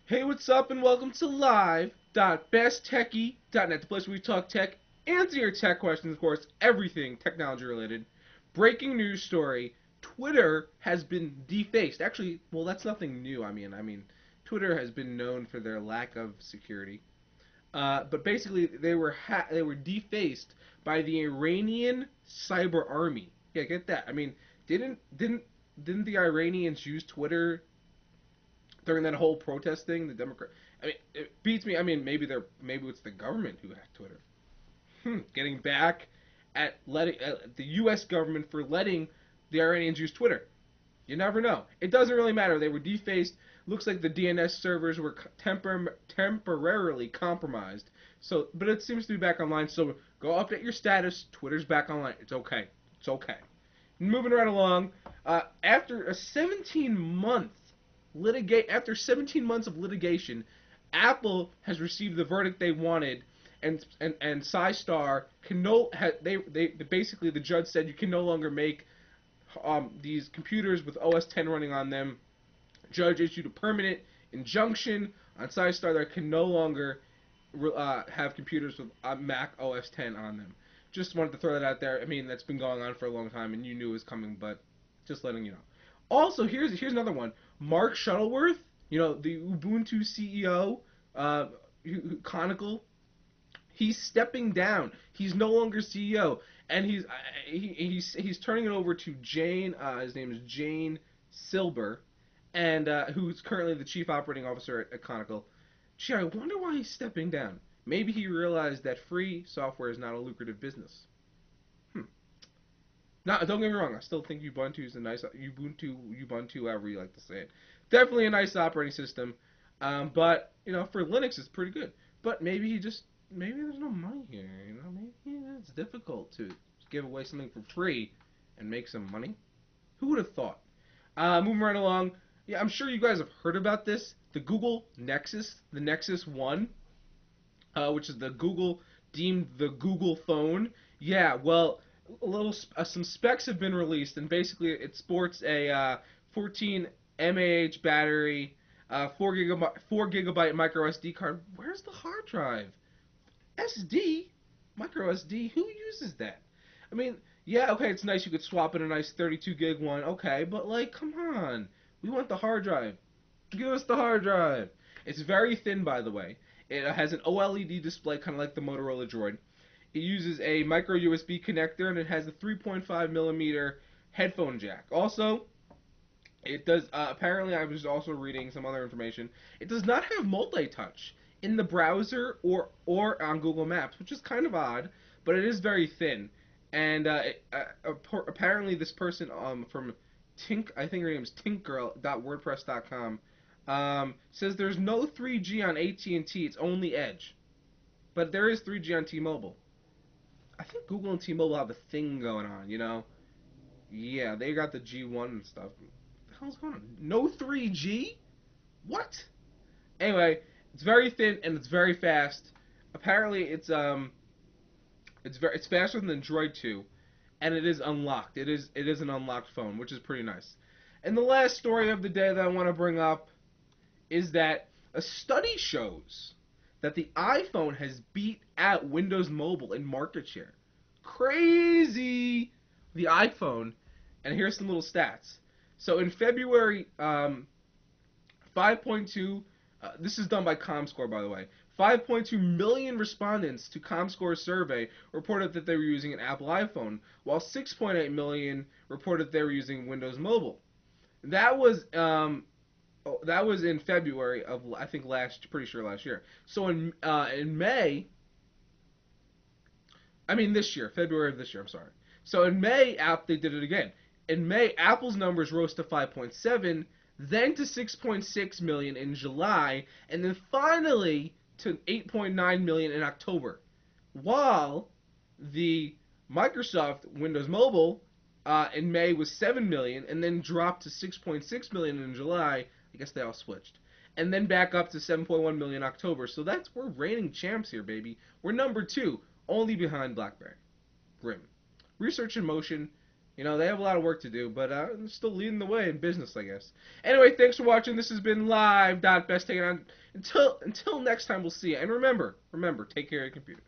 Hey, what's up, and welcome to live.besttechy.net, the place where we talk tech, answer your tech questions, of course, everything technology related. Breaking news story: Twitter has been defaced. Actually, well, that's nothing new. I mean, Twitter has been known for their lack of security. But basically, they were defaced by the Iranian cyber army. Yeah, get that. I mean, didn't the Iranians use Twitter during that whole protest thing? The Democrat. I mean, it beats me. I mean, maybe it's the government who hacked Twitter. Getting back at letting the U.S. government for letting the Iranians use Twitter. You never know. It doesn't really matter. They were defaced. Looks like the DNS servers were temporarily compromised. So, but it seems to be back online. So go update your status. Twitter's back online. It's okay. It's okay. Moving right along. After a 17 months of litigation, Apple has received the verdict they wanted, and SciStar can no they basically, the judge said you can no longer make these computers with OS 10 running on them. Judge issued a permanent injunction on SciStar that can no longer have computers with Mac OS 10 on them. Just wanted to throw that out there. I mean, that's been going on for a long time, and you knew it was coming, but just letting you know. Also, here's another one. Mark Shuttleworth, the Ubuntu CEO, Conical, he's stepping down. He's no longer CEO, and he's turning it over to Jane. His name is Jane Silber, and who's currently the chief operating officer at Conical. Gee, I wonder why he's stepping down. Maybe he realized that free software is not a lucrative business. Hmm. Now, don't get me wrong. I still think Ubuntu is a nice Ubuntu, however you like to say it. Definitely a nice operating system. But for Linux, it's pretty good. But maybe there's no money here. Maybe it's difficult to give away something for free and make some money. Who would have thought? Moving right along. Yeah, I'm sure you guys have heard about this. The Google Nexus, the Nexus One, which is the Google deemed the Google phone. Yeah, well, some specs have been released, and basically it sports a 14 mAh battery, 4 gigabyte micro SD card. Where's the hard drive? SD, micro SD. Who uses that? I mean, yeah, okay, it's nice you could swap in a nice 32 gig one. Okay, but like, come on, we want the hard drive. Give us the hard drive. It's very thin, by the way. It has an OLED display, kind of like the Motorola Droid. It uses a micro USB connector, and it has a 3.5 millimeter headphone jack. Also, it does. Apparently, I was also reading some other information. It does not have multi-touch in the browser or on Google Maps, which is kind of odd. But it is very thin, and apparently, this person from I think her name is tinkgirl.wordpress.com, says there's no 3G on AT&T. It's only Edge, but there is 3G on T-Mobile. I think Google and T-Mobile have a thing going on. Yeah, they got the G1 and stuff. What the hell's going on? No 3G? What? Anyway, it's very thin and it's very fast. Apparently, it's faster than the Droid 2, and it is unlocked. It is an unlocked phone, which is pretty nice. And the last story of the day that I want to bring up is that a study shows that the iPhone has beat out Windows Mobile in market share. Crazy! The iPhone, and here's some little stats. So in February, 5.2, this is done by ComScore, by the way. 5.2 million respondents to ComScore's survey reported that they were using an Apple iPhone, while 6.8 million reported they were using Windows Mobile. That was in February of, I think, pretty sure last year. So in May, this year, February of this year, I'm sorry. So in May, they did it again. In May, Apple's numbers rose to 5.7, then to 6.6 million in July, and then finally to 8.9 million in October. While the Microsoft Windows Mobile in May was 7 million, and then dropped to 6.6 million in July. I guess they all switched. And then back up to 7.1 million in October. So we're reigning champs here, baby. We're number 2, only behind BlackBerry. Grim. Research in motion. You know, they have a lot of work to do, but they're still leading the way in business, I guess. Anyway, thanks for watching. This has been Live. Best taking on. Until next time, we'll see you. And remember, take care of your computers.